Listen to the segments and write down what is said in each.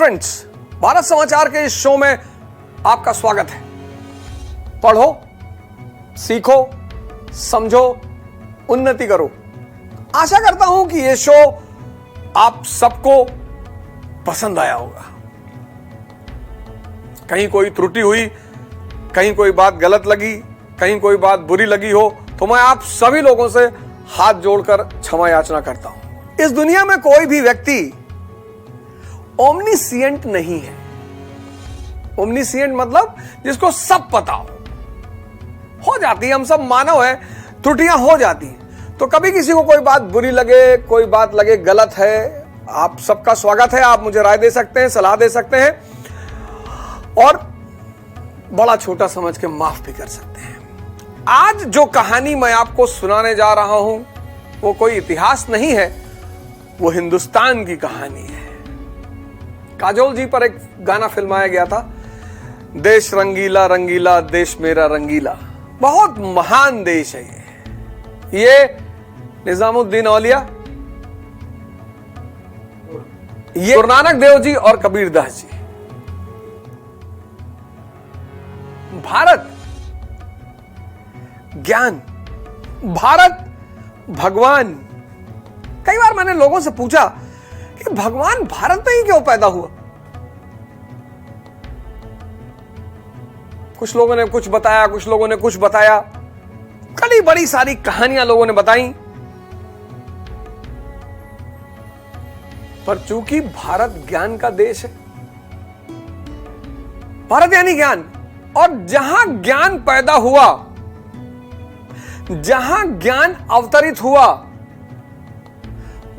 Friends, Bharat समाचार के इस शो में आपका स्वागत है। पढ़ो, सीखो, समझो, उन्नति करो। आशा करता हूं कि यह शो आप सबको पसंद आया होगा। कहीं कोई त्रुटि हुई, कहीं कोई बात गलत लगी, कहीं कोई बात बुरी लगी हो तो मैं आप सभी लोगों से हाथ जोड़कर क्षमा याचना करता हूं। इस दुनिया में कोई भी व्यक्ति ओमनीसिएंट नहीं है। ओमनीसिएंट मतलब जिसको सब पता हो जाती है। हम सब मानव हैं, त्रुटियां हो जाती हैं। तो कभी किसी को कोई बात बुरी लगे, कोई बात लगे गलत है, आप सबका स्वागत है। आप मुझे राय दे सकते हैं, सलाह दे सकते हैं और बड़ा छोटा समझ के माफ भी कर सकते हैं। आज जो कहानी मैं आपको सुनाने जा रहा हूं वो कोई इतिहास नहीं है, वो हिंदुस्तान की कहानी है। काजोल जी पर एक गाना फिल्माया गया था, देश रंगीला रंगीला देश मेरा रंगीला। बहुत महान देश है ये निजामुद्दीन औलिया, ये गुरु नानक देव जी और कबीर दास जी। भारत ज्ञान, भारत भगवान। कई बार मैंने लोगों से पूछा कि भगवान भारत में ही क्यों पैदा हुआ। कुछ लोगों ने कुछ बताया, कुछ लोगों ने कुछ बताया, कड़ी बड़ी सारी कहानियां लोगों ने बताई। पर चूंकि भारत ज्ञान का देश है, भारत यानी ज्ञान, और जहां ज्ञान पैदा हुआ, जहां ज्ञान अवतरित हुआ,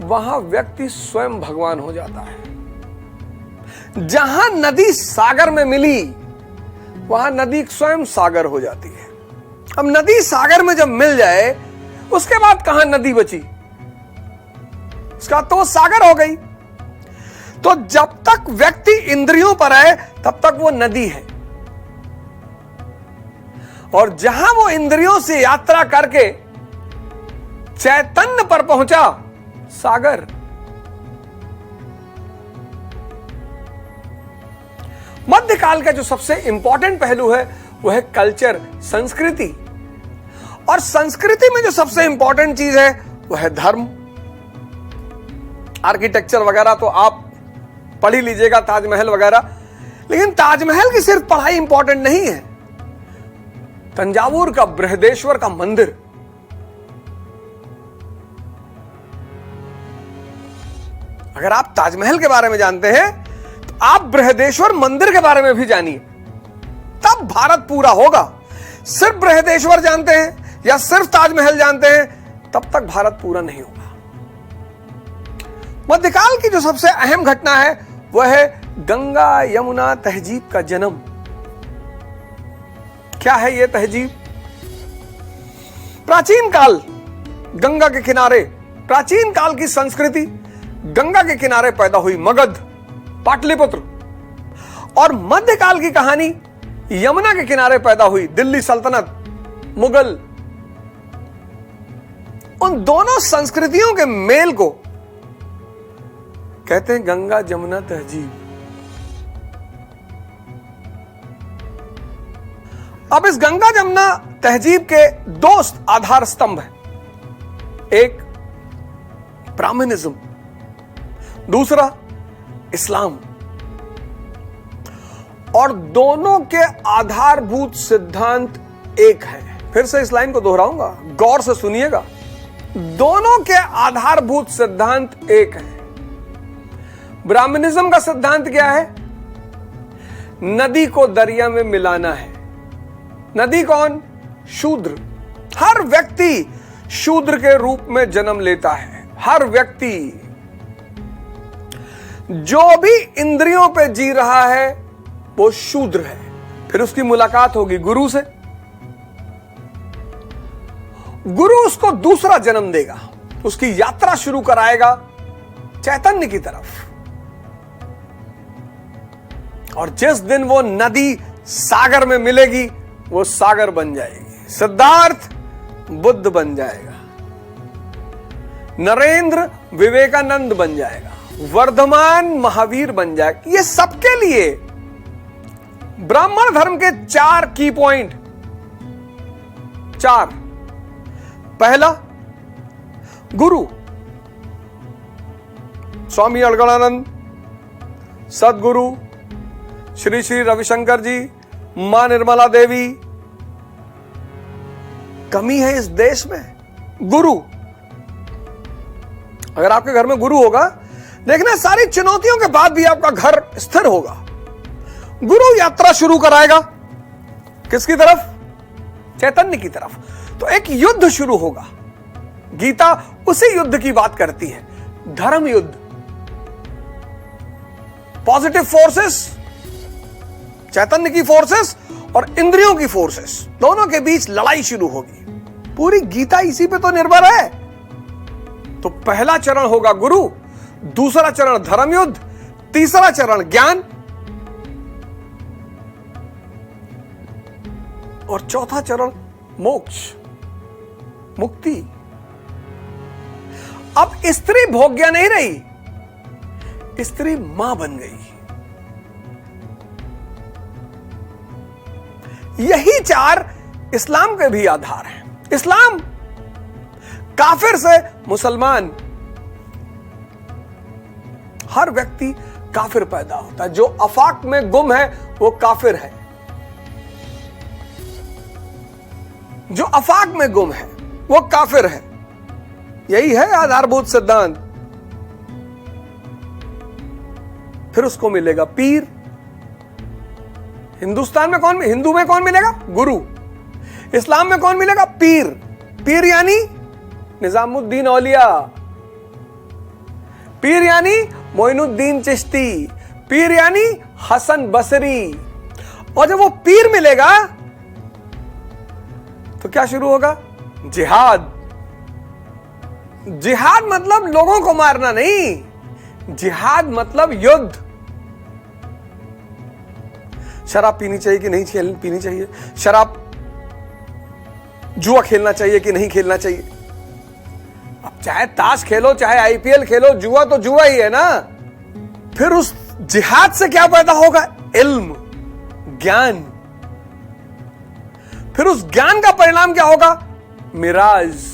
वहां व्यक्ति स्वयं भगवान हो जाता है। जहां नदी सागर में मिली, वहां नदी स्वयं सागर हो जाती है। अब नदी सागर में जब मिल जाए, उसके बाद कहां नदी बची? उसका तो वो सागर हो गई। तो जब तक व्यक्ति इंद्रियों पर है तब तक वो नदी है, और जहां वो इंद्रियों से यात्रा करके चैतन्य पर पहुंचा, सागर। मध्यकाल का जो सबसे इंपॉर्टेंट पहलू है वो है कल्चर, संस्कृति। और संस्कृति में जो सबसे इंपॉर्टेंट चीज है वो है धर्म। आर्किटेक्चर वगैरह तो आप पढ़ ही लीजिएगा, ताजमहल वगैरह। लेकिन ताजमहल की सिर्फ पढ़ाई इंपॉर्टेंट नहीं है। तंजावुर का बृहदेश्वर का मंदिर, अगर आप ताजमहल के बारे में जानते हैं तो आप बृहदेश्वर मंदिर के बारे में भी जानिए, तब भारत पूरा होगा। सिर्फ बृहदेश्वर जानते हैं या सिर्फ ताजमहल जानते हैं, तब तक भारत पूरा नहीं होगा। मध्यकाल की जो सबसे अहम घटना है वह है गंगा यमुना तहजीब का जन्म। क्या है यह तहजीब? प्राचीन काल गंगा के किनारे, प्राचीन काल की संस्कृति गंगा के किनारे पैदा हुई, मगध, पाटलिपुत्र। और मध्यकाल की कहानी यमुना के किनारे पैदा हुई, दिल्ली सल्तनत, मुगल। उन दोनों संस्कृतियों के मेल को कहते हैं गंगा जमुना तहजीब। अब इस गंगा जमुना तहजीब के दो आधार स्तंभ हैं, एक ब्राह्मणिज्म, दूसरा इस्लाम। और दोनों के आधारभूत सिद्धांत एक है। फिर से इस लाइन को दोहराऊंगा, गौर से सुनिएगा। दोनों के आधारभूत सिद्धांत एक है। ब्राह्मणिज्म का सिद्धांत क्या है? नदी को दरिया में मिलाना है। नदी कौन? शूद्र। हर व्यक्ति शूद्र के रूप में जन्म लेता है। हर व्यक्ति जो भी इंद्रियों पे जी रहा है वो शूद्र है। फिर उसकी मुलाकात होगी गुरु से। गुरु उसको दूसरा जन्म देगा, उसकी यात्रा शुरू कराएगा चैतन्य की तरफ। और जिस दिन वो नदी सागर में मिलेगी, वो सागर बन जाएगी, सिद्धार्थ बुद्ध बन जाएगा, नरेंद्र विवेकानंद बन जाएगा। वर्धमान महावीर बन जाए। ये सबके लिए ब्राह्मण धर्म के 4 की पॉइंट, 4। पहला, गुरु स्वामी अड़गड़ानंद, सदगुरु श्री श्री रविशंकर जी, मां निर्मला देवी। कमी है इस देश में गुरु। अगर आपके घर में गुरु होगा, देखना सारी चुनौतियों के बाद भी आपका घर स्थिर होगा। गुरु यात्रा शुरू कराएगा किसकी तरफ? चैतन्य की तरफ। तो एक युद्ध शुरू होगा। गीता उसी युद्ध की बात करती है, धर्म युद्ध। पॉजिटिव फोर्सेस, चैतन्य की फोर्सेस और इंद्रियों की फोर्सेस, दोनों के बीच लड़ाई शुरू होगी। पूरी गीता इसी पे तो निर्भर है। तो पहला चरण होगा गुरु, दूसरा चरण धर्म युद्ध, तीसरा चरण ज्ञान और चौथा चरण मोक्ष, मुक्ति। अब स्त्री भोग्य नहीं रही, स्त्री मां बन गई। यही 4 इस्लाम के भी आधार हैं। इस्लाम, काफिर से मुसलमान। हर व्यक्ति काफिर पैदा होता है। जो आफाक में गुम है वो काफिर है। जो आफाक में गुम है वो काफिर है। यही है आधारभूत सिद्धांत। फिर उसको मिलेगा पीर। हिंदुस्तान में कौन, हिंदू में कौन मिलेगा? गुरु। इस्लाम में कौन मिलेगा? पीर। पीर यानी निजामुद्दीन औलिया, पीर यानी मोइनुद्दीन चिश्ती, पीर यानी हसन बसरी। और जब वो पीर मिलेगा तो क्या शुरू होगा? जिहाद। जिहाद मतलब लोगों को मारना नहीं, जिहाद मतलब युद्ध। शराब पीनी चाहिए कि नहीं पीनी चाहिए? शराब, जुआ खेलना चाहिए कि नहीं खेलना चाहिए? अब चाहे ताश खेलो, चाहे आईपीएल खेलो, जुआ तो जुआ ही है ना। फिर उस जिहाद से क्या पैदा होगा? इल्म, ज्ञान। फिर उस ज्ञान का परिणाम क्या होगा? मिराज,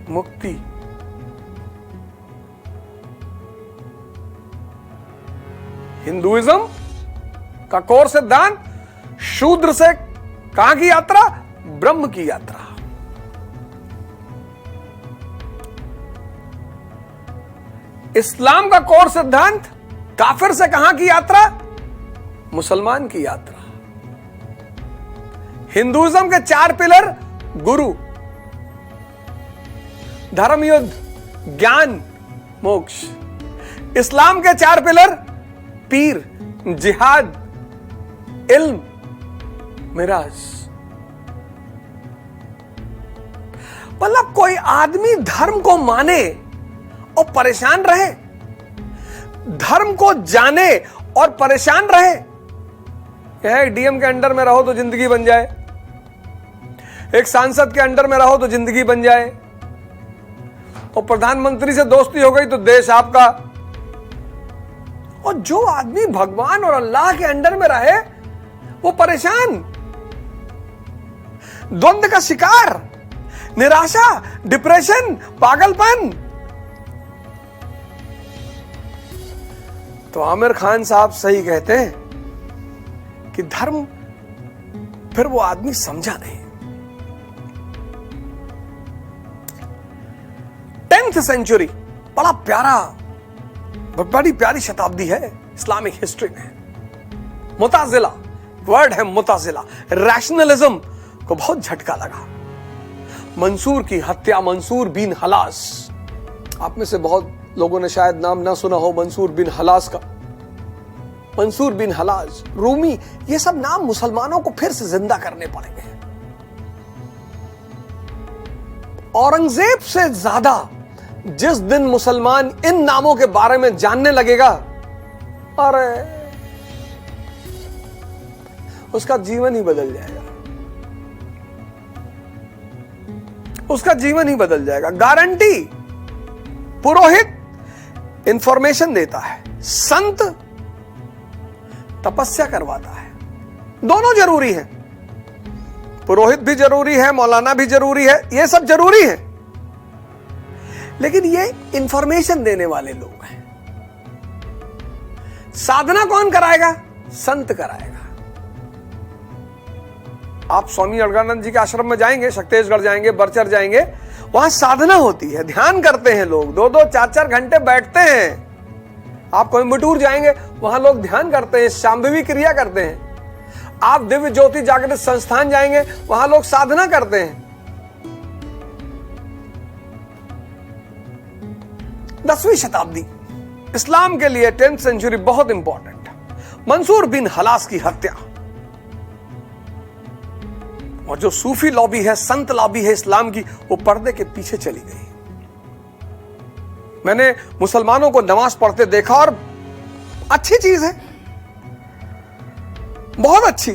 मुक्ति। हिंदुइज्म का कोर सिद्धांत, शूद्र से कहां की यात्रा? ब्रह्म की यात्रा। इस्लाम का कोर सिद्धांत, काफिर से कहां की यात्रा? मुसलमान की यात्रा। हिंदुइज्म के 4 पिलर, गुरु, धर्म युद्ध, ज्ञान, मोक्ष। इस्लाम के 4 पिलर, पीर, जिहाद, इल्म, मिराज। मतलब कोई आदमी धर्म को माने और परेशान रहे, धर्म को जाने और परेशान रहे। यह डीएम के अंडर में रहो तो जिंदगी बन जाए, एक सांसद के अंडर में रहो तो जिंदगी बन जाए, और प्रधानमंत्री से दोस्ती हो गई तो देश आपका। और जो आदमी भगवान और अल्लाह के अंडर में रहे वो परेशान, द्वंद्व का शिकार, निराशा, डिप्रेशन, पागलपन। तो आमिर खान साहब सही कहते हैं कि धर्म, फिर वो आदमी समझा नहीं। 10th सेंचुरी, बड़ा प्यारा, बड़ी प्यारी शताब्दी है इस्लामिक हिस्ट्री में। मुताजिला, वर्ड है मुताजिला, रैशनलिज्म को बहुत झटका लगा। मंसूर की हत्या, मंसूर बिन हलास, आप में से बहुत लोगों ने शायद नाम ना सुना हो मंसूर बिन हलास का। मंसूर बिन हलास, रूमी, ये सब नाम मुसलमानों को फिर से जिंदा करने पड़ेंगे। औरंगजेब से ज्यादा जिस दिन मुसलमान इन नामों के बारे में जानने लगेगा, अरे उसका जीवन ही बदल जाएगा, उसका जीवन ही बदल जाएगा, गारंटी। पुरोहित इंफॉर्मेशन देता है, संत तपस्या करवाता है। दोनों जरूरी है, पुरोहित भी जरूरी है, मौलाना भी जरूरी है, ये सब जरूरी है, लेकिन ये इंफॉर्मेशन देने वाले लोग हैं। साधना कौन कराएगा? संत कराएगा। आप स्वामी अड़गानंद जी के आश्रम में जाएंगे, शक्तेशगढ़ जाएंगे, बरचर जाएंगे, वहां साधना होती है, ध्यान करते हैं लोग, 2-2 4-4 घंटे बैठते हैं। आप कोयम्बटूर जाएंगे, वहां लोग ध्यान करते हैं, शांभवी क्रिया करते हैं। आप दिव्य ज्योति जागृत संस्थान जाएंगे, वहां लोग साधना करते हैं। 10वीं शताब्दी इस्लाम के लिए 10th सेंचुरी बहुत इंपॉर्टेंट है। मंसूर बिन हलास की हत्या, और जो सूफी लॉबी है, संत लॉबी है इस्लाम की, वो पर्दे के पीछे चली गई। मैंने मुसलमानों को नमाज पढ़ते देखा, और अच्छी चीज है, बहुत अच्छी,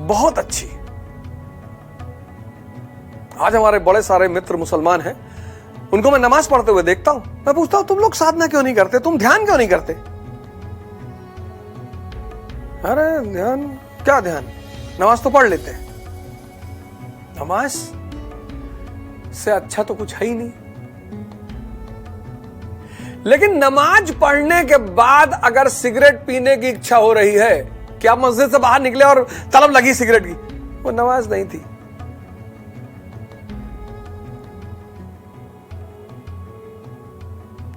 बहुत अच्छी। आज हमारे बड़े सारे मित्र मुसलमान हैं, उनको मैं नमाज पढ़ते हुए देखता हूं, मैं पूछता हूं तुम लोग साधना क्यों नहीं करते, तुम ध्यान क्यों नहीं करते? अरे ध्यान क्या ध्यान, नमाज तो पढ़ लेते हैं। नमाज से अच्छा तो कुछ है ही नहीं। लेकिन नमाज पढ़ने के बाद अगर सिगरेट पीने की इच्छा हो रही है, क्या मस्जिद से बाहर निकले और तलब लगी सिगरेट की, वो नमाज नहीं थी।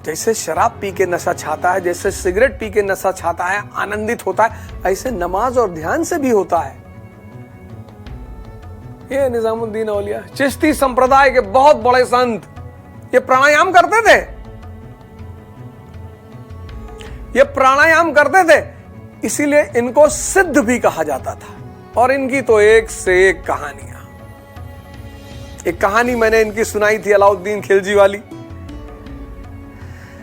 जैसे शराब पी के नशा छाता है, जैसे सिगरेट पी के नशा छाता है, आनंदित होता है, ऐसे नमाज और ध्यान से भी होता है। ये निजामुद्दीन औलिया चिश्ती संप्रदाय के बहुत बड़े संत ये प्राणायाम करते थे, ये प्राणायाम करते थे, इसीलिए इनको सिद्ध भी कहा जाता था। और इनकी तो एक से एक कहानियां। एक कहानी मैंने इनकी सुनाई थी, अलाउद्दीन खिलजी वाली,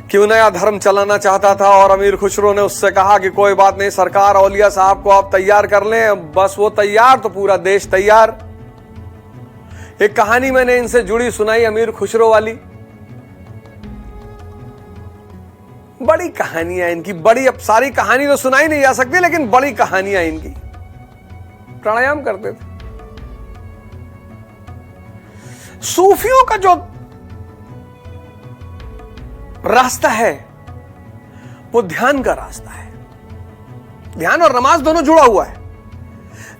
कि वो नया धर्म चलाना चाहता था और अमीर खुसरो ने उससे कहा कि कोई बात नहीं सरकार, औलिया साहब को आप तैयार कर लें, बस वो तैयार तो पूरा देश तैयार। एक कहानी मैंने इनसे जुड़ी सुनाई अमीर खुसरो वाली। बड़ी कहानियां इनकी, बड़ी, अब सारी कहानी तो सुनाई नहीं जा सकती, लेकिन बड़ी कहानियां इनकी। प्राणायाम करते थे। सूफियों का जो रास्ता है वो ध्यान का रास्ता है। ध्यान और नमाज दोनों जुड़ा हुआ है।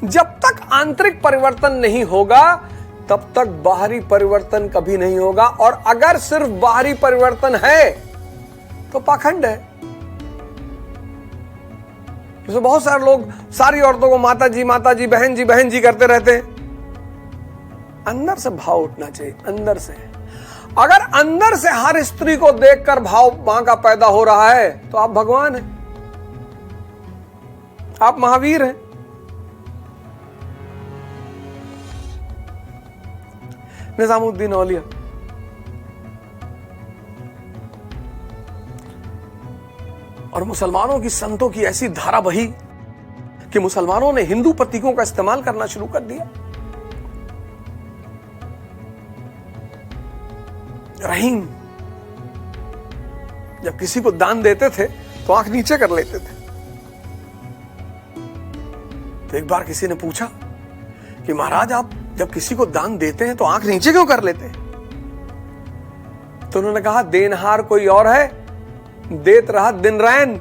जब तक आंतरिक परिवर्तन नहीं होगा तब तक बाहरी परिवर्तन कभी नहीं होगा, और अगर सिर्फ बाहरी परिवर्तन है तो पाखंड है। जैसे बहुत सारे लोग सारी औरतों को माता जी, बहन जी करते रहते हैं। अंदर से भाव उठना चाहिए, अंदर से। अगर अंदर से हर स्त्री को देखकर भाव मां का पैदा हो रहा है तो आप भगवान हैं, आप महावीर हैं। निजामुद्दीन औलिया और मुसलमानों की संतों की ऐसी धारा बही कि मुसलमानों ने हिंदू प्रतीकों का इस्तेमाल करना शुरू कर दिया। रहीम जब किसी को दान देते थे तो आंख नीचे कर लेते थे। तो एक बार किसी ने पूछा कि महाराज आप जब किसी को दान देते हैं तो आंख नीचे क्यों कर लेते हैं? तो उन्होंने कहा देनहार कोई और है, देत रहा दिन रैन,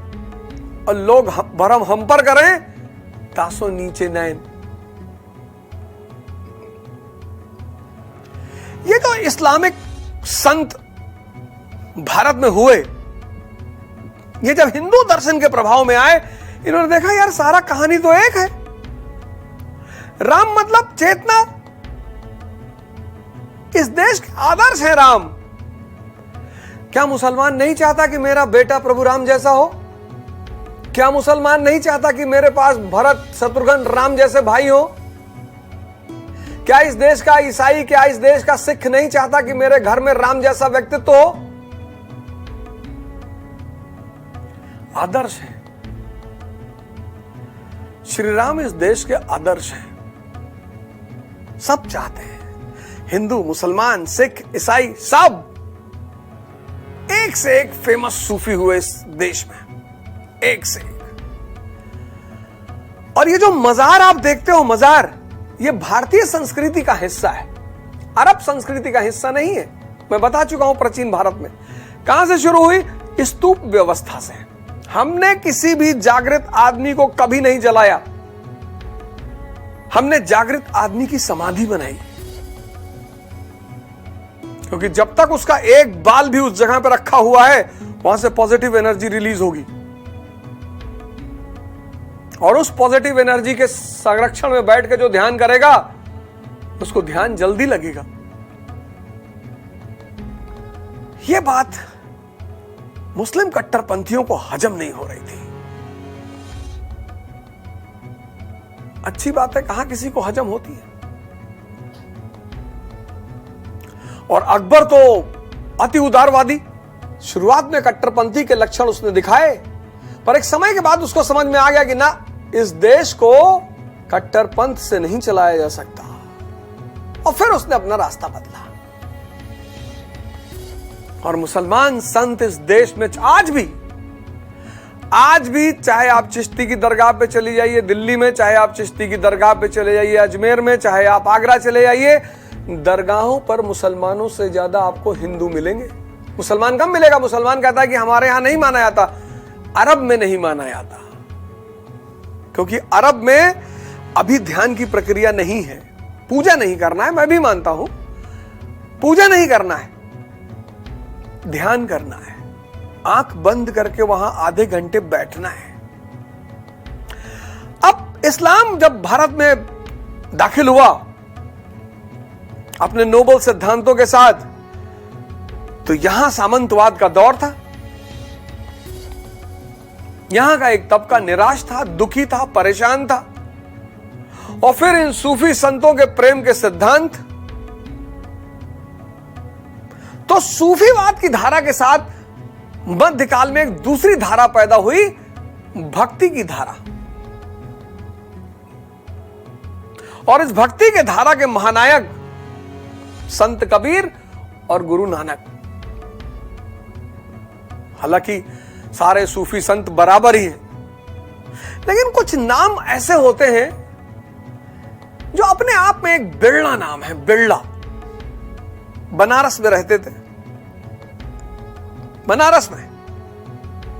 और लोग भरम हम पर करें तासो नीचे नैन। ये तो इस्लामिक संत भारत में हुए, ये जब हिंदू दर्शन के प्रभाव में आए, इन्होंने देखा यार सारा कहानी तो एक है। राम मतलब चेतना, इस देश के आदर्श है राम। क्या मुसलमान नहीं चाहता कि मेरा बेटा प्रभु राम जैसा हो? क्या मुसलमान नहीं चाहता कि मेरे पास भरत शत्रुघ्न राम जैसे भाई हो? क्या इस देश का ईसाई, क्या इस देश का सिख नहीं चाहता कि मेरे घर में राम जैसा व्यक्तित्व हो? आदर्श है। श्री राम इस देश के आदर्श हैं। सब चाहते हैं हिंदू, मुसलमान, सिख, ईसाई सब एक से एक फेमस सूफी हुए इस देश में, एक से एक। और ये जो मजार आप देखते हो, मजार, ये भारतीय संस्कृति का हिस्सा है, अरब संस्कृति का हिस्सा नहीं है। मैं बता चुका हूं प्राचीन भारत में कहां से शुरू हुई, स्तूप व्यवस्था से। हमने किसी भी जागृत आदमी को कभी नहीं जलाया, हमने जागृत आदमी की समाधि बनाई, क्योंकि जब तक उसका एक बाल भी उस जगह पर रखा हुआ है वहां से पॉजिटिव एनर्जी रिलीज होगी, और उस पॉजिटिव एनर्जी के संरक्षण में बैठ के जो ध्यान करेगा उसको ध्यान जल्दी लगेगा। यह बात मुस्लिम कट्टरपंथियों को हजम नहीं हो रही थी। अच्छी बात है, कहां किसी को हजम होती है। और अकबर तो अति उदारवादी, शुरुआत में कट्टरपंथी के लक्षण उसने दिखाए, पर एक समय के बाद उसको समझ में आ गया कि ना, इस देश को कट्टरपंथ से नहीं चलाया जा सकता, और फिर उसने अपना रास्ता बदला। और मुसलमान संत इस देश में आज भी चाहे आप चिश्ती की दरगाह पे चली जाइए दिल्ली में, चाहे आप चिश्ती की दरगाह पे चले जाइए अजमेर में, चाहे आप आगरा चले जाइए, दरगाहों पर मुसलमानों से ज्यादा आपको हिंदू मिलेंगे। मुसलमान कम मिलेगा। मुसलमान कहता है कि हमारे यहां नहीं माना जाता, अरब में नहीं माना जाता, क्योंकि अरब में अभी ध्यान की प्रक्रिया नहीं है। पूजा नहीं करना है, मैं भी मानता हूं, पूजा नहीं करना है, ध्यान करना है। आंख बंद करके वहां आधे घंटे बैठना है। अब इस्लाम जब भारत में दाखिल हुआ अपने नोबल सिद्धांतों के साथ, तो यहां सामंतवाद का दौर था। यहां का एक तबका निराश था, दुखी था, परेशान था। और फिर इन सूफी संतों के प्रेम के सिद्धांत, तो सूफीवाद की धारा के साथ मध्यकाल में एक दूसरी धारा पैदा हुई, भक्ति की धारा। और इस भक्ति के धारा के महानायक संत कबीर और गुरु नानक। हालांकि सारे सूफी संत बराबर ही हैं, लेकिन कुछ नाम ऐसे होते हैं जो अपने आप में एक बिरला नाम है। बिरला बनारस में रहते थे, बनारस में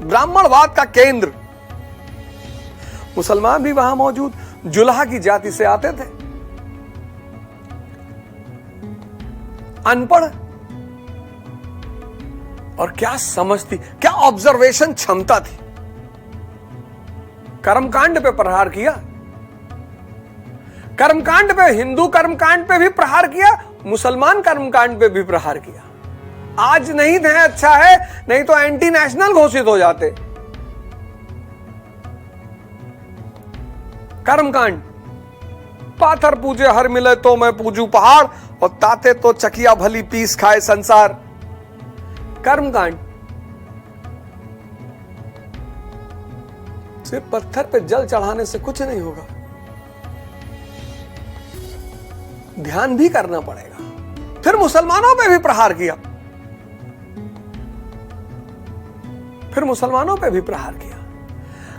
ब्राह्मणवाद का केंद्र, मुसलमान भी वहां मौजूद, जुलाहा की जाति से आते थे, अनपढ़, और क्या समझ थी, क्या ऑब्जर्वेशन क्षमता थी। कर्मकांड पे प्रहार किया, कर्मकांड पे, हिंदू कर्मकांड पे भी प्रहार किया, मुसलमान कर्मकांड पे भी प्रहार किया। आज नहीं थे अच्छा है, नहीं तो एंटी नेशनल घोषित हो जाते। कर्मकांड, पाथर पूजे हर मिले तो मैं पूजू पहाड़, और ताते तो चकिया भली पीस खाए संसार। कर्मकांड, सिर्फ पत्थर पे जल चढ़ाने से कुछ नहीं होगा, ध्यान भी करना पड़ेगा। फिर मुसलमानों पे भी प्रहार किया, फिर मुसलमानों पे भी प्रहार किया।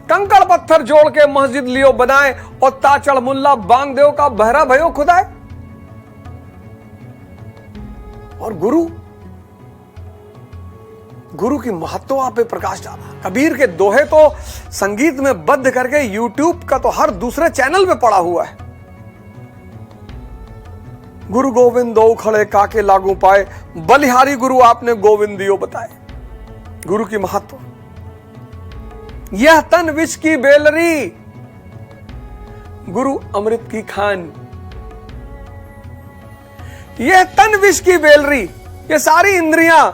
कंकड़ पत्थर जोड़ के मस्जिद लियो बनाए, और ताचड़ मुल्ला बांग देव का बहरा भयो खुदाए। और गुरु की महत्ता पे प्रकाश डाला। कबीर के दोहे तो संगीत में बद्ध करके यूट्यूब का तो हर दूसरे चैनल पे पड़ा हुआ है। गुरु गोविंद दो खड़े काके लागू पाए, बलिहारी गुरु आपने गोविंदियो बताए। गुरु की महत्व, यह तन विष की बेलरी, गुरु अमृत की खान। यह तन विष की बेलरी, ये सारी इंद्रियां,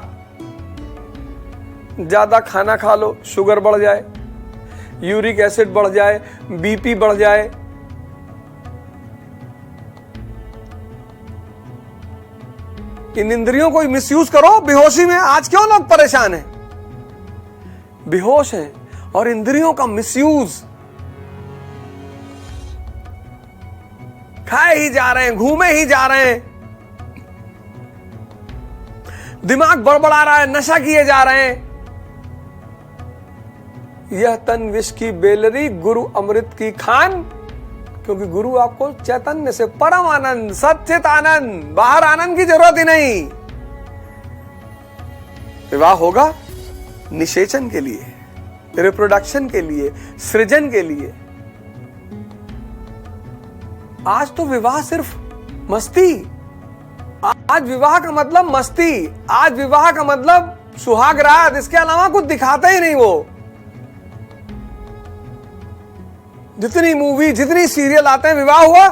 ज्यादा खाना खा लो शुगर बढ़ जाए, यूरिक एसिड बढ़ जाए, बीपी बढ़ जाए, इन इंद्रियों को मिसयूज करो बेहोशी में। आज क्यों लोग परेशान हैं, बेहोश हैं, और इंद्रियों का मिसयूज, खाए ही जा रहे हैं, घूमे ही जा रहे हैं, दिमाग बड़बड़ा रहा है, नशा किए जा रहे हैं। यह तन विष की बेलरी, गुरु अमृत की खान। क्योंकि गुरु आपको चैतन्य से परम आनंद, सच्चित आनंद, बाहर आनंद की जरूरत ही नहीं। विवाह होगा निषेचन के लिए, रिप्रोडक्शन के लिए, सृजन के लिए। आज तो विवाह सिर्फ मस्ती। आज विवाह का मतलब मस्ती, आज विवाह का मतलब सुहाग रात, इसके अलावा कुछ दिखाता ही नहीं वो। जितनी मूवी, जितनी सीरियल आते हैं, विवाह हुआ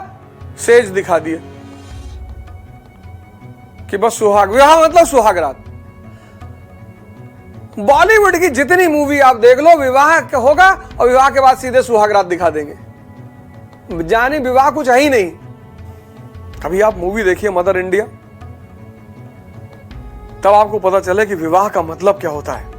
सेज दिखा दिए कि बस सुहाग, विवाह मतलब सुहाग रात। बॉलीवुड की जितनी मूवी आप देख लो, विवाह होगा और विवाह के बाद सीधे सुहाग रात दिखा देंगे, जाने विवाह कुछ है ही नहीं। कभी आप मूवी देखिए मदर इंडिया, तब आपको पता चले कि विवाह का मतलब क्या होता है।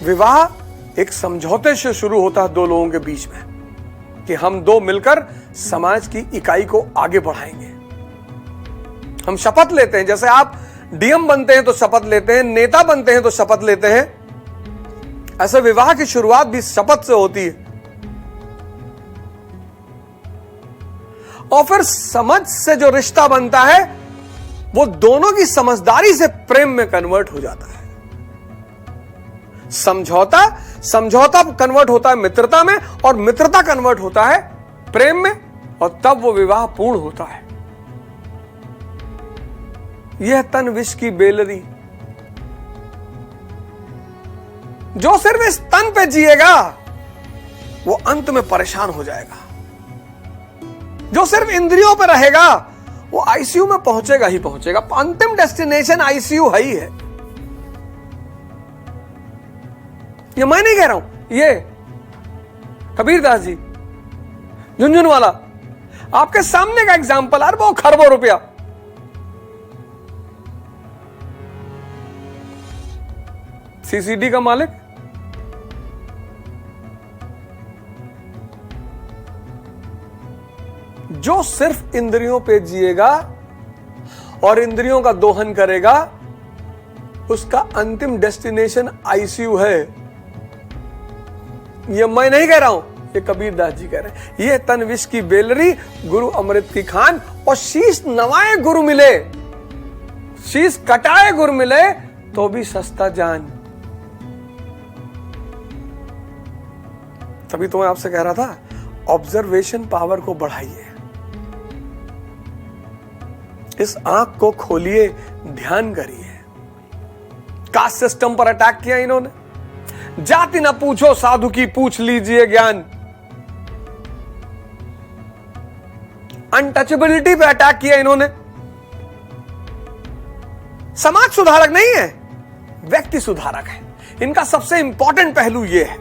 विवाह एक समझौते से शुरू होता है दो लोगों के बीच में कि हम दो मिलकर समाज की इकाई को आगे बढ़ाएंगे। हम शपथ लेते हैं, जैसे आप डीएम बनते हैं तो शपथ लेते हैं, नेता बनते हैं तो शपथ लेते हैं, ऐसे विवाह की शुरुआत भी शपथ से होती है। और फिर समझ से जो रिश्ता बनता है वो दोनों की समझदारी से प्रेम में कन्वर्ट हो जाता है। समझौता कन्वर्ट होता है मित्रता में, और मित्रता कन्वर्ट होता है प्रेम में, और तब वो विवाह पूर्ण होता है। यह तन विष की बेलरी, जो सिर्फ इस तन पे जिएगा वो अंत में परेशान हो जाएगा। जो सिर्फ इंद्रियों पे रहेगा वो आईसीयू में पहुंचेगा ही पहुंचेगा। अंतिम डेस्टिनेशन आईसीयू है ही है। ये मैं नहीं कह रहा हूं, ये कबीरदास जी झुंझुन वाला आपके सामने का एग्जाम्पल। अरबों खरबों रुपया, सीसीडी का मालिक, जो सिर्फ इंद्रियों पे जिएगा और इंद्रियों का दोहन करेगा, उसका अंतिम डेस्टिनेशन आईसीयू है। ये मैं नहीं कह रहा हूं, ये कबीरदास जी कह रहे हैं। ये तन विष की बेलरी, गुरु अमृत की खान। और शीश नवाए गुरु मिले, शीश कटाए गुरु मिले तो भी सस्ता जान। तभी तो मैं आपसे कह रहा था, ऑब्जर्वेशन पावर को बढ़ाइए, इस आंख को खोलिए, ध्यान करिए। कास्ट सिस्टम पर अटैक किया इन्होंने। जाति ना पूछो साधु की, पूछ लीजिए ज्ञान। अनटचेबिलिटी पे अटैक किया इन्होंने। समाज सुधारक नहीं है, व्यक्ति सुधारक है। इनका सबसे इंपॉर्टेंट पहलू यह है,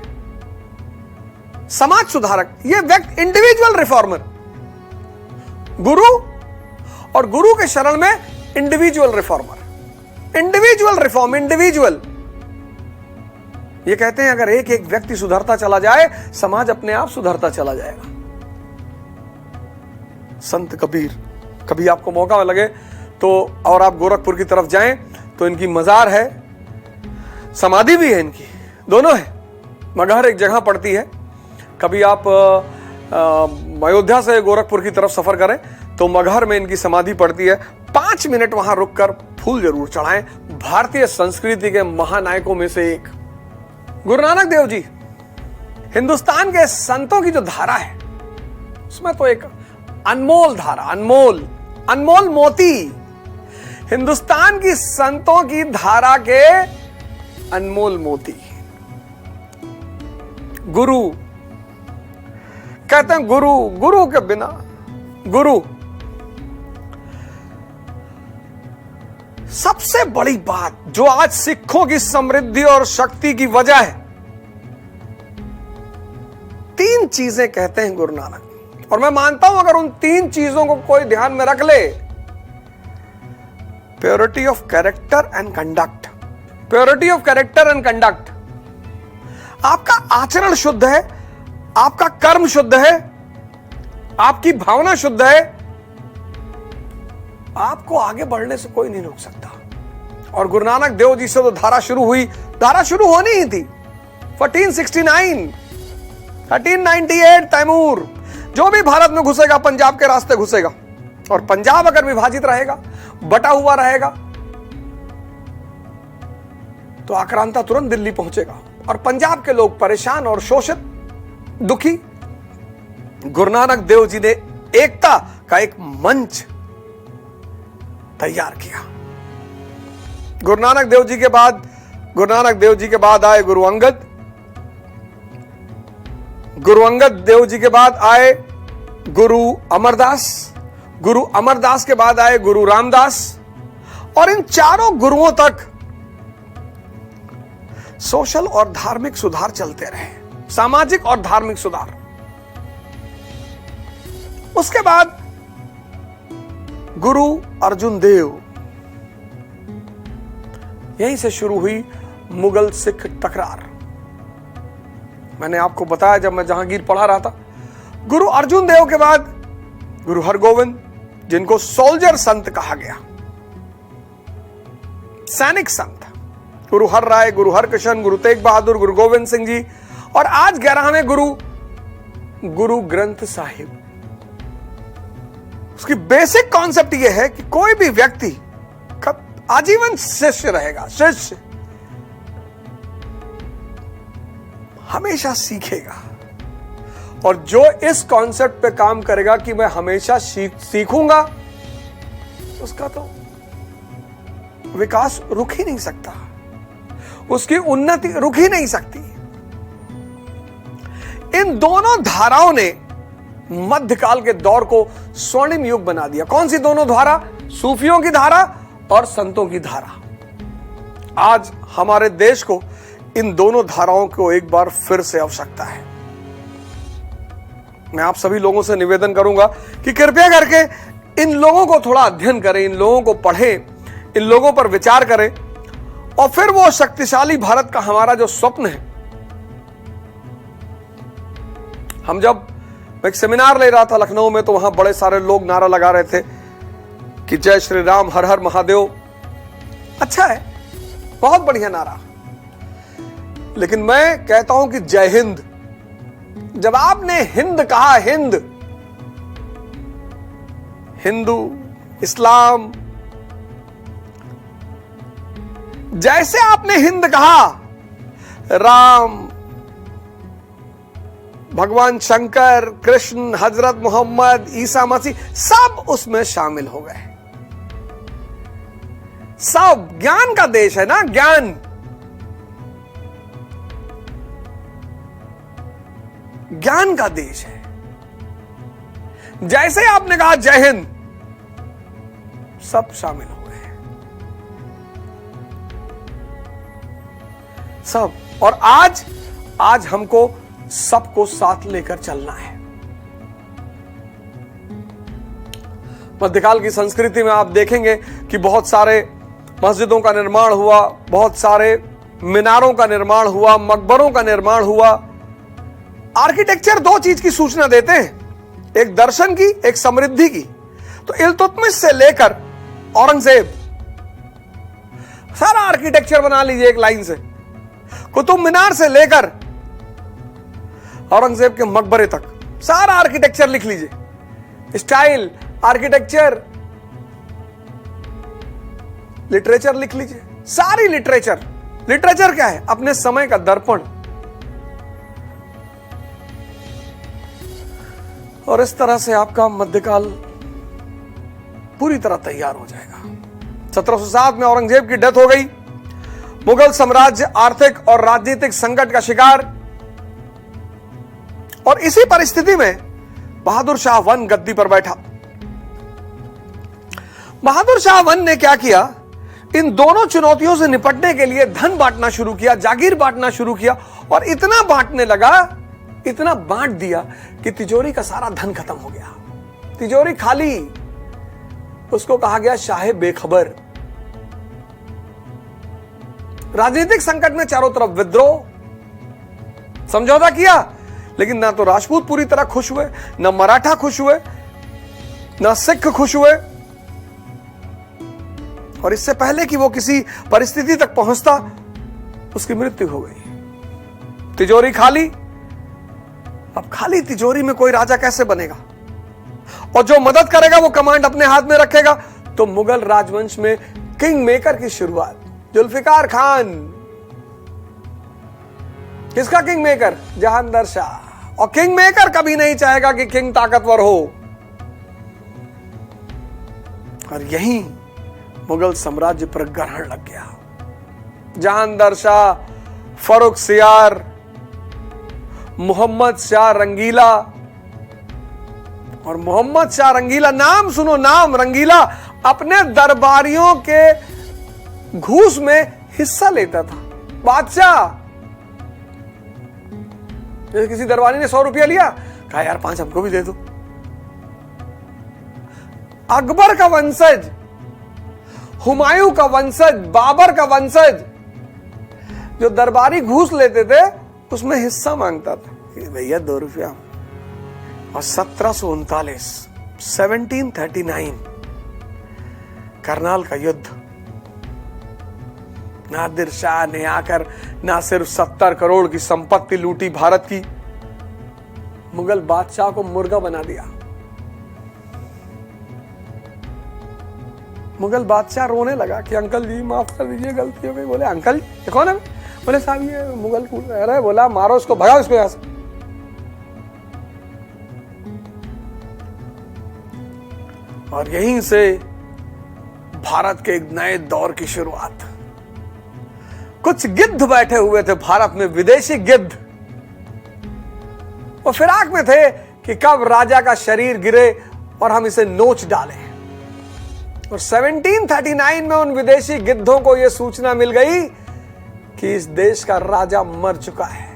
समाज सुधारक, ये व्यक्ति, इंडिविजुअल रिफॉर्मर। गुरु और गुरु के शरण में individual reformer, individual reform, individual. ये कहते हैं अगर एक एक व्यक्ति सुधरता चला जाए, समाज अपने आप सुधरता चला जाएगा। संत कबीर, कभी आपको मौका लगे तो और आप गोरखपुर की तरफ जाएं तो इनकी मजार है, समाधि भी है इनकी, दोनों है। मगहर एक जगह पड़ती है। कभी आप अयोध्या से गोरखपुर की तरफ सफर करें तो मगहर में इनकी समाधि पड़ती है। 5 मिनट वहां रुककर फूल जरूर चढ़ाएं। भारतीय संस्कृति के महानायकों में से एक गुरु नानक देव जी। हिंदुस्तान के संतों की जो धारा है उसमें तो एक अनमोल धारा, अनमोल मोती, हिंदुस्तान की संतों की धारा के अनमोल मोती। गुरु कहते हैं, गुरु के बिना, गुरु सबसे बड़ी बात जो आज सिखों की समृद्धि और शक्ति की वजह है। 3 चीजें कहते हैं गुरु नानक, और मैं मानता हूं अगर उन 3 चीजों को कोई ध्यान में रख ले, purity of character and conduct, purity of character and conduct. आपका आचरण शुद्ध है, आपका कर्म शुद्ध है, आपकी भावना शुद्ध है, आपको आगे बढ़ने से कोई नहीं रोक सकता। और गुरु नानक देव जी से तो धारा शुरू हुई, धारा शुरू होनी ही थी। 1469, 1398 तैमूर, जो भी भारत में घुसेगा पंजाब के रास्ते घुसेगा, और पंजाब अगर विभाजित रहेगा, बटा हुआ रहेगा, तो आक्रांता तुरंत दिल्ली पहुंचेगा और पंजाब के लोग परेशान और शोषित, दुखी। गुरु नानक देव जी ने एकता का एक मंच तैयार किया। गुरु नानक देव जी के बाद आए गुरु अंगद। गुरु अंगद देव जी के बाद आए गुरु अमरदास। गुरु अमरदास के बाद आए गुरु रामदास। और इन चारों गुरुओं तक सोशल और धार्मिक सुधार चलते रहे, सामाजिक और धार्मिक सुधार। उसके बाद गुरु अर्जुन देव, यहीं से शुरू हुई मुगल सिख टकरार। मैंने आपको बताया जब मैं जहांगीर पढ़ा रहा था। गुरु अर्जुन देव के बाद गुरु हरगोविंद, जिनको सोल्जर संत कहा गया, सैनिक संत। गुरु हर राय, गुरु हरकृष्ण, गुरु तेग बहादुर, गुरु गोविंद सिंह जी, और आज 11वें गुरु ग्रंथ साहिब। उसकी बेसिक कॉन्सेप्ट यह है कि कोई भी व्यक्ति आजीवन शिष्य रहेगा। शिष्य हमेशा सीखेगा, और जो इस कॉन्सेप्ट पे काम करेगा कि मैं हमेशा सीखूंगा, उसका तो विकास रुक ही नहीं सकता, उसकी उन्नति रुक ही नहीं सकती। इन दोनों धाराओं ने मध्यकाल के दौर को स्वर्णिम युग बना दिया। कौन सी दोनों धारा? सूफियों की धारा और संतों की धारा। आज हमारे देश को इन दोनों धाराओं को एक बार फिर से आवश्यकता है। मैं आप सभी लोगों से निवेदन करूंगा कि कृपया करके इन लोगों को थोड़ा अध्ययन करें, इन लोगों को पढ़ें, इन लोगों पर विचार करें, और फिर वो शक्तिशाली भारत का हमारा जो स्वप्न है। हम जब एक सेमिनार ले रहा था लखनऊ में, तो वहां बड़े सारे लोग नारा लगा रहे थे कि जय श्री राम, हर हर महादेव। अच्छा है, बहुत बढ़िया नारा, लेकिन मैं कहता हूं कि जय हिंद। जब आपने हिंद कहा, हिंद, हिंदू, इस्लाम, जैसे आपने हिंद कहा, राम, भगवान शंकर, कृष्ण, हजरत मोहम्मद, ईसा मसीह, सब उसमें शामिल हो गए। सब ज्ञान का देश है ना, ज्ञान। ज्ञान का देश है। जैसे आपने कहा जय हिंद, सब शामिल हो गए, सब। और आज हमको सबको साथ लेकर चलना है। मध्यकाल की संस्कृति में आप देखेंगे कि बहुत सारे मस्जिदों का निर्माण हुआ, बहुत सारे मीनारों का निर्माण हुआ, मकबरों का निर्माण हुआ। आर्किटेक्चर दो चीज की सूचना देते हैं, एक दर्शन की, एक समृद्धि की। तो इल्तुतमिश से लेकर औरंगजेब, सारा आर्किटेक्चर बना लीजिए एक लाइन से। कुतुब मीनार से लेकर औरंगजेब के मकबरे तक सारा आर्किटेक्चर लिख लीजिए। स्टाइल, आर्किटेक्चर, लिटरेचर लिख लीजिए, सारी लिटरेचर। लिटरेचर क्या है? अपने समय का दर्पण। और इस तरह से आपका मध्यकाल पूरी तरह तैयार हो जाएगा। 1707 में औरंगजेब की डेथ हो गई। मुगल साम्राज्य आर्थिक और राजनीतिक संकट का शिकार, और इसी परिस्थिति में बहादुर शाह वन गद्दी पर बैठा। बहादुर शाह वन ने क्या किया? इन दोनों चुनौतियों से निपटने के लिए धन बांटना शुरू किया, जागीर बांटना शुरू किया, और इतना बांटने लगा, इतना बांट दिया कि तिजोरी का सारा धन खत्म हो गया। तिजोरी खाली। उसको कहा गया शाह बेखबर। राजनीतिक संकट में चारों तरफ विद्रोह, समझौता किया, लेकिन ना तो राजपूत पूरी तरह खुश हुए, ना मराठा खुश हुए, ना सिख खुश हुए, और इससे पहले कि वो किसी परिस्थिति तक पहुंचता, उसकी मृत्यु हो गई। तिजोरी खाली। अब खाली तिजोरी में कोई राजा कैसे बनेगा? और जो मदद करेगा वो कमांड अपने हाथ में रखेगा। तो मुगल राजवंश में किंग मेकर की शुरुआत, जुल्फिकार खान। किसका किंग मेकर? जहांगीर शाह। और किंग मेकर कभी नहीं चाहेगा कि किंग ताकतवर हो। और यहीं मुगल साम्राज्य पर ग्रहण लग गया। जहांगीर शाह, फर्रुखसियार, मोहम्मद शाह रंगीला। और मोहम्मद शाह रंगीला, नाम सुनो, नाम रंगीला, अपने दरबारियों के घूस में हिस्सा लेता था। बादशाह, जैसे किसी दरबारी ने 100 रुपया लिया, कहा यार 5 हमको भी दे दो। अकबर का वंशज, हुमायूं का वंशज, बाबर का वंशज, जो दरबारी घूस लेते थे उसमें हिस्सा मांगता था कि भैया 2 रुपया। और 1739 1739 करनाल का युद्ध। नादिर शाह ने आकर ना सिर्फ 70 करोड़ की संपत्ति लूटी भारत की, मुगल बादशाह को मुर्गा बना दिया। मुगल बादशाह रोने लगा कि अंकल जी माफ कर दीजिए, गलती हो गई। बोले अंकल ये कौन है? बोले साहब ये मुगल कूद रहा है। बोला मारो इसको, भगाओ इसको यहां से। और यहीं से भारत के एक नए दौर की शुरुआत। कुछ गिद्ध बैठे हुए थे भारत में, विदेशी गिद्ध। वो फिराक में थे कि कब राजा का शरीर गिरे और हम इसे नोच डालें। और 1739 में उन विदेशी गिद्धों को यह सूचना मिल गई कि इस देश का राजा मर चुका है।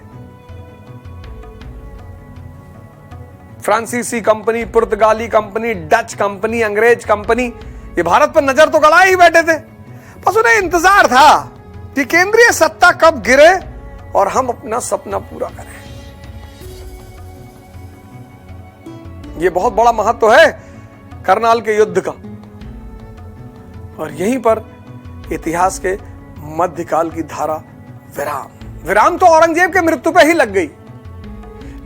फ्रांसीसी कंपनी, पुर्तगाली कंपनी, डच कंपनी, अंग्रेज कंपनी, ये भारत पर नजर तो गड़ाए ही बैठे थे। बस उन्हें इंतजार था कि केंद्रीय सत्ता कब गिरे और हम अपना सपना पूरा करें। यह बहुत बड़ा महत्व है करनाल के युद्ध का। और यहीं पर इतिहास के मध्यकाल की धारा विराम तो औरंगजेब के मृत्यु पे ही लग गई,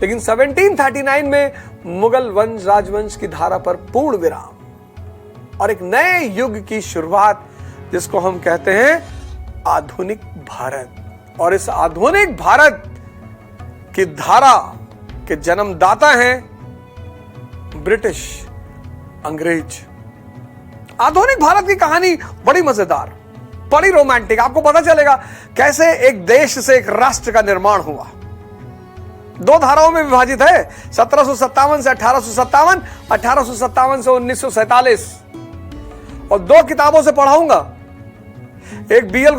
लेकिन 1739 में मुगल वंश राजवंश की धारा पर पूर्ण विराम और एक नए युग की शुरुआत, जिसको हम कहते हैं आधुनिक भारत। और इस आधुनिक भारत की धारा के जन्मदाता हैं ब्रिटिश, अंग्रेज। आधुनिक भारत की कहानी बड़ी मजेदार, बड़ी रोमांटिक। आपको पता चलेगा कैसे एक देश से एक राष्ट्र का निर्माण हुआ। 2 धाराओं में विभाजित है, 1757 से 1857, 1857 से 1947। और 2 किताबों से पढ़ाऊंगा। एक बीएल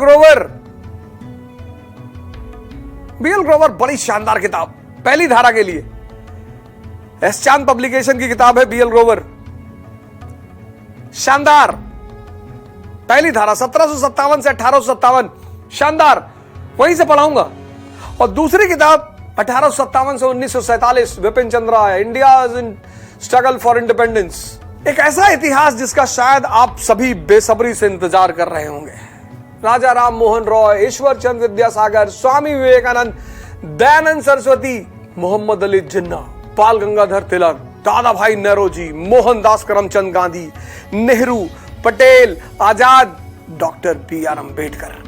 ग्रोवर बड़ी शानदार किताब, पहली धारा के लिए। एस चांद पब्लिकेशन की किताब है बीएल ग्रोवर, शानदार पहली धारा 1757 से 1857, शानदार, वहीं से पढ़ाऊंगा। और दूसरी किताब 1857 से 1947, Vipin Chandra Rai, India in struggle for independence. एक ऐसा इतिहास जिसका शायद आप सभी बेसब्री से इंतजार कर रहे होंगे। राजा राम मोहन रॉय, ईश्वर चंद्र विद्यासागर, स्वामी विवेकानंद, दयानंद सरस्वती, मोहम्मद अली जिन्ना, बाल गंगाधर तिलक, दादा भाई नौरोजी, मोहनदास करमचंद गांधी, नेहरू, पटेल, आजाद, डॉक्टर बी.आर. अंबेडकर।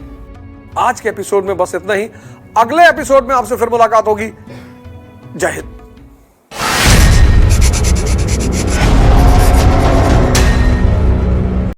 आज के एपिसोड में बस इतना ही। अगले एपिसोड में आपसे फिर मुलाकात होगी। जय हिंद।